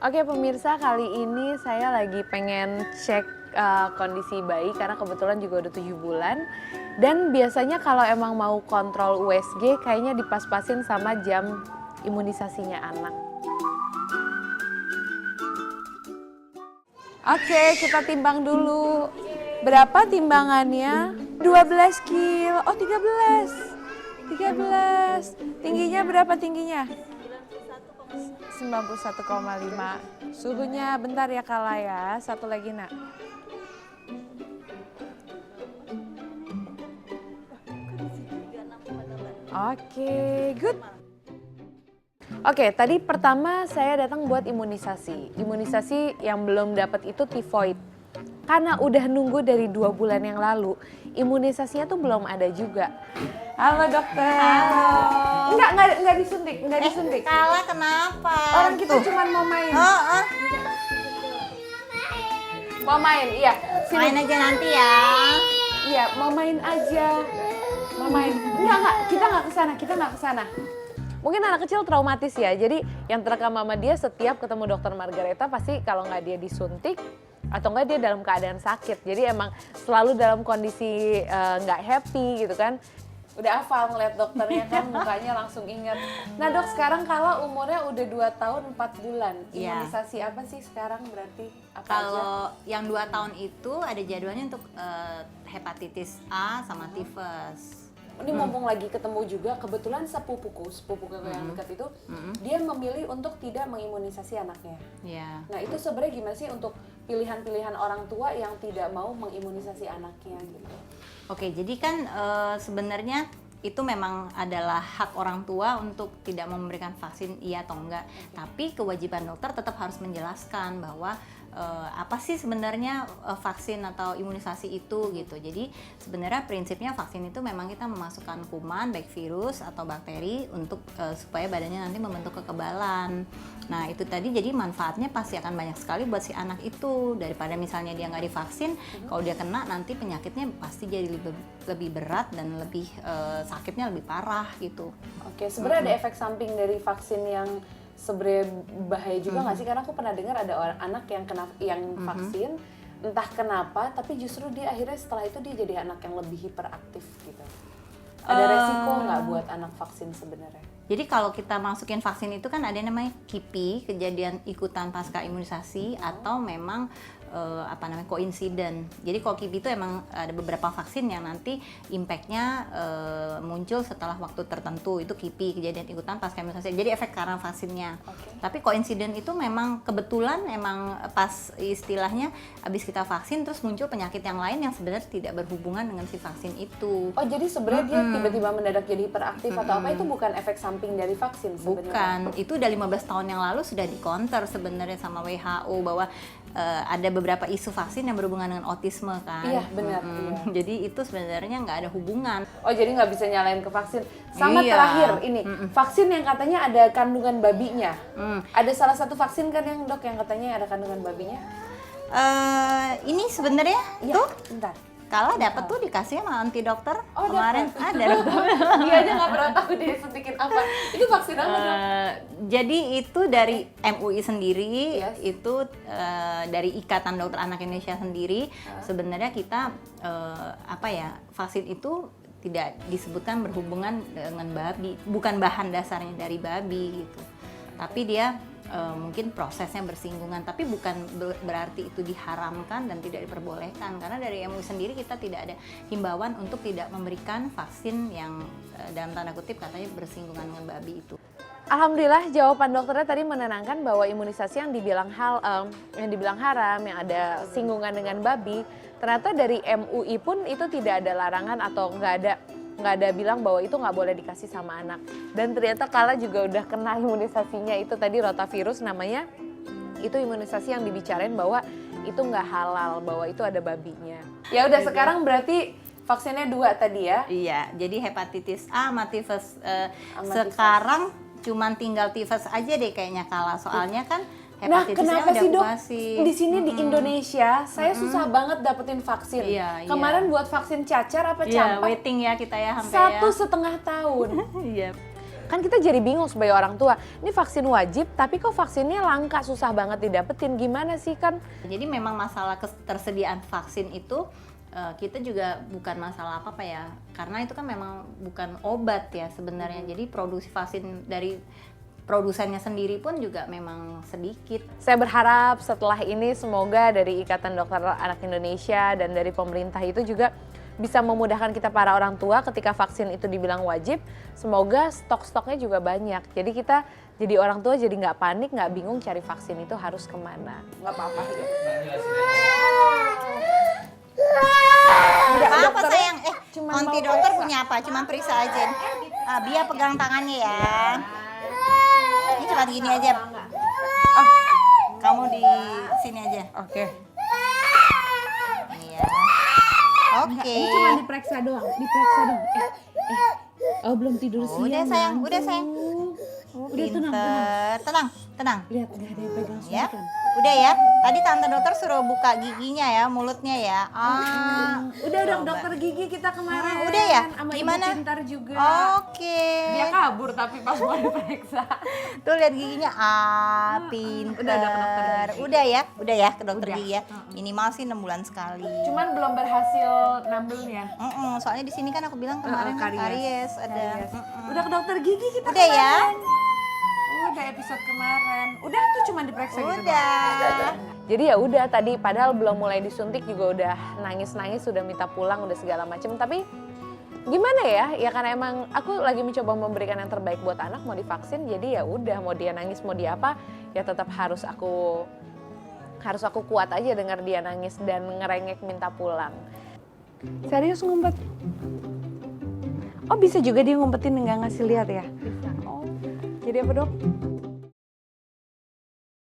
Oke pemirsa, kali ini saya lagi pengen cek kondisi bayi karena kebetulan juga udah 7 bulan. Dan biasanya kalau emang mau kontrol USG kayaknya dipas-pasin sama jam imunisasinya anak. Oke, kita timbang dulu. Berapa timbangannya? 12 kilo. Oh, 13. 13. Tingginya berapa tingginya? 91,5. Suhunya bentar ya Kala ya. Satu lagi nak. Oke, good. Oke, tadi pertama saya datang buat imunisasi. Imunisasi yang belum dapat itu tifoid. Karena udah nunggu dari 2 bulan yang lalu, imunisasinya tuh belum ada juga. Halo dokter. Halo. Enggak disuntik, enggak disuntik. Kala kenapa? Orang kita cuma mau main. Mau main, iya. Sini. Main aja nanti ya. Iya, mau main aja. Mau main. Enggak, kita nggak ke sana. Mungkin anak kecil traumatis ya, jadi yang terekam sama dia setiap ketemu dokter Margareta pasti kalau nggak dia disuntik atau nggak dia dalam keadaan sakit. Jadi emang selalu dalam kondisi nggak happy gitu kan. Udah hafal ngeliat dokternya kan mukanya langsung ingat. Nah dok, sekarang kalau umurnya udah 2 tahun 4 bulan, imunisasi apa sih sekarang berarti? Apa Kalau aja? yang 2 tahun itu ada jadwalnya untuk hepatitis A sama tifus. Ini mumpung lagi ketemu juga, kebetulan sepupuku yang dekat itu, dia memilih untuk tidak mengimunisasi anaknya. Iya. Nah itu sebenarnya gimana sih untuk pilihan-pilihan orang tua yang tidak mau mengimunisasi anaknya gitu? Oke, jadi kan sebenarnya itu memang adalah hak orang tua untuk tidak memberikan vaksin iya atau enggak. Tapi kewajiban dokter tetap harus menjelaskan bahwa apa sih sebenarnya vaksin atau imunisasi itu gitu. Jadi sebenarnya prinsipnya vaksin itu memang kita memasukkan kuman baik virus atau bakteri untuk supaya badannya nanti membentuk kekebalan. Nah itu tadi jadi manfaatnya pasti akan banyak sekali buat si anak itu daripada misalnya dia nggak divaksin, kalau dia kena nanti penyakitnya pasti jadi lebih berat dan lebih sakitnya lebih parah gitu. Oke, sebenarnya ada efek samping dari vaksin yang sebenarnya bahaya juga nggak sih? Karena aku pernah dengar ada anak yang vaksin entah kenapa, tapi justru dia akhirnya setelah itu dia jadi anak yang lebih hiperaktif gitu. Ada resiko nggak buat anak vaksin sebenarnya? Jadi kalau kita masukin vaksin itu kan ada yang namanya KIPI, kejadian ikutan pasca imunisasi, atau memang koinsiden. Jadi kalau KIPI itu emang ada beberapa vaksin yang nanti impact-nya muncul setelah waktu tertentu, itu KIPI, kejadian ikutan pasca imunisasi. Jadi efek karena vaksinnya. Okay. Tapi koinsiden itu memang kebetulan emang pas istilahnya habis kita vaksin terus muncul penyakit yang lain yang sebenarnya tidak berhubungan dengan si vaksin itu. Oh jadi sebenarnya dia tiba-tiba mendadak jadi hiperaktif atau apa, itu bukan efek samping dari vaksin sebenarnya? Bukan, itu udah 15 tahun yang lalu sudah di-counter sebenarnya sama WHO bahwa ada beberapa isu vaksin yang berhubungan dengan autisme kan. Iya benar. Iya. Jadi itu sebenarnya nggak ada hubungan. Oh jadi nggak bisa nyalain ke vaksin. Sama Iya. terakhir ini, vaksin yang katanya ada kandungan babinya. Ada salah satu vaksin kan yang dok yang katanya ada kandungan babinya? Ini sebenarnya Iya, tuh bentar. Kala dapat tuh dikasih sama anti dokter Oh, kemarin dapet. ada dokter. Dia aja nggak pernah tahu dia suntikin apa. Itu vaksin apa dok? Jadi itu dari MUI sendiri, Yes. itu dari Ikatan Dokter Anak Indonesia sendiri. Sebenarnya kita vaksin itu tidak disebutkan berhubungan dengan babi, bukan bahan dasarnya dari babi gitu. Tapi dia mungkin prosesnya bersinggungan, tapi bukan berarti itu diharamkan dan tidak diperbolehkan, karena dari MUI sendiri kita tidak ada himbauan untuk tidak memberikan vaksin yang dalam tanda kutip katanya bersinggungan dengan babi itu. Alhamdulillah jawaban dokternya tadi menenangkan bahwa imunisasi yang dibilang haram, yang ada singgungan dengan babi, ternyata dari MUI pun itu tidak ada larangan atau nggak ada bilang bahwa itu nggak boleh dikasih sama anak. Dan ternyata Kala juga udah kena imunisasinya, itu tadi rotavirus namanya. Itu imunisasi yang dibicarain bahwa itu nggak halal, bahwa itu ada babinya. Ya udah sekarang berarti vaksinnya 2 tadi ya? Iya, jadi hepatitis A sama tifus. Sama Sekarang cuman tinggal tifus aja deh kayaknya Kala, soalnya kan Nah, hepatitisnya kenapa udah sih dok? kasih. Di sini di Indonesia, saya susah banget dapetin vaksin. Iya, Kemarin buat vaksin cacar apa Iya, campak, waiting ya kita ya sampai 1,5 tahun. Iya. Kan kita jadi bingung sebagai orang tua, ini vaksin wajib tapi kok vaksinnya langka, susah banget didapetin, gimana sih kan? Jadi memang masalah ketersediaan vaksin itu kita juga bukan masalah apa ya, karena itu kan memang bukan obat ya sebenarnya. Jadi produksi vaksin dari produsennya sendiri pun juga memang sedikit. Saya berharap setelah ini semoga dari Ikatan Dokter Anak Indonesia dan dari pemerintah itu juga bisa memudahkan kita para orang tua ketika vaksin itu dibilang wajib. Semoga stok-stoknya juga banyak. Jadi kita jadi orang tua jadi nggak panik, nggak bingung cari vaksin itu harus kemana. Nggak apa-apa ya. Apa sayang? Onti dokter punya apa? Cuman periksa aja. Bia pegang tangannya ya. Ini cuma gini aja. Kamu di sini aja. Oke. Iya. Oke. Ini cuma diperiksa doang, Oh belum tidur siang. Udah sayang, udah sayang. Udah Tenang. Lihat nggak ada yang pegang Ya. kan? Udah ya. Tadi tante dokter suruh buka giginya ya, mulutnya ya. Udah coba. dokter gigi kita kemarin. Udah ya? Sama Gimana? Ibu Pintar juga. Oke. Dia kabur tapi pas mau diperiksa. Tuh lihat giginya. Pinter. Udah ke dokter gigi. Udah ya ke dokter Udah. gigi ya. Minimal sih 6 bulan sekali. Cuman belum berhasil nambelnya. Soalnya di sini kan aku bilang kemarin kan karies ada. Udah ke dokter gigi kita. Udah ya? Udah episode kemarin. Udah tuh cuma diperiksa gitu. Udah. Jadi ya udah tadi padahal belum mulai disuntik juga udah nangis-nangis, sudah minta pulang, udah segala macem. Tapi gimana ya? Ya karena emang aku lagi mencoba memberikan yang terbaik buat anak, mau divaksin. Jadi ya udah mau dia nangis mau dia apa, ya tetap harus aku kuat aja dengar dia nangis dan ngerengek minta pulang. Serius ngumpet? Oh bisa juga dia ngumpetin nggak ngasih lihat ya? Bisa. Oh, jadi apa dok?